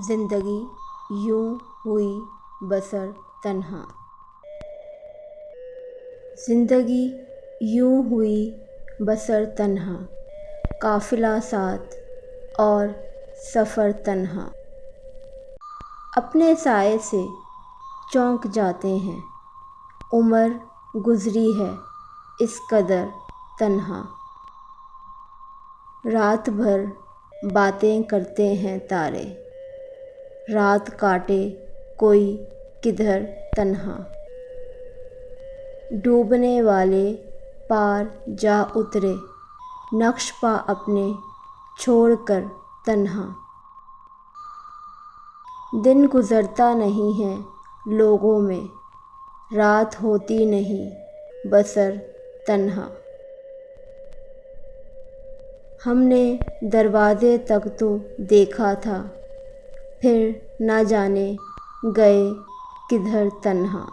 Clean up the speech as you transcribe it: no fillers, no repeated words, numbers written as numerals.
زندگی یوں ہوئی بسر تنہا، زندگی یوں ہوئی بسر تنہا، قافلہ ساتھ اور سفر تنہا، اپنے سائے سے چونک جاتے ہیں، عمر گزری ہے اس قدر تنہا، رات بھر باتیں کرتے ہیں تارے، رات کاٹے کوئی کدھر تنہا، ڈوبنے والے پار جا اترے نقش پا اپنے چھوڑ کر تنہا، دن گزرتا نہیں ہے لوگوں میں، رات ہوتی نہیں بسر تنہا، ہم نے دروازے تک تو دیکھا تھا، پھر نہ جانے گئے کدھر تنہا۔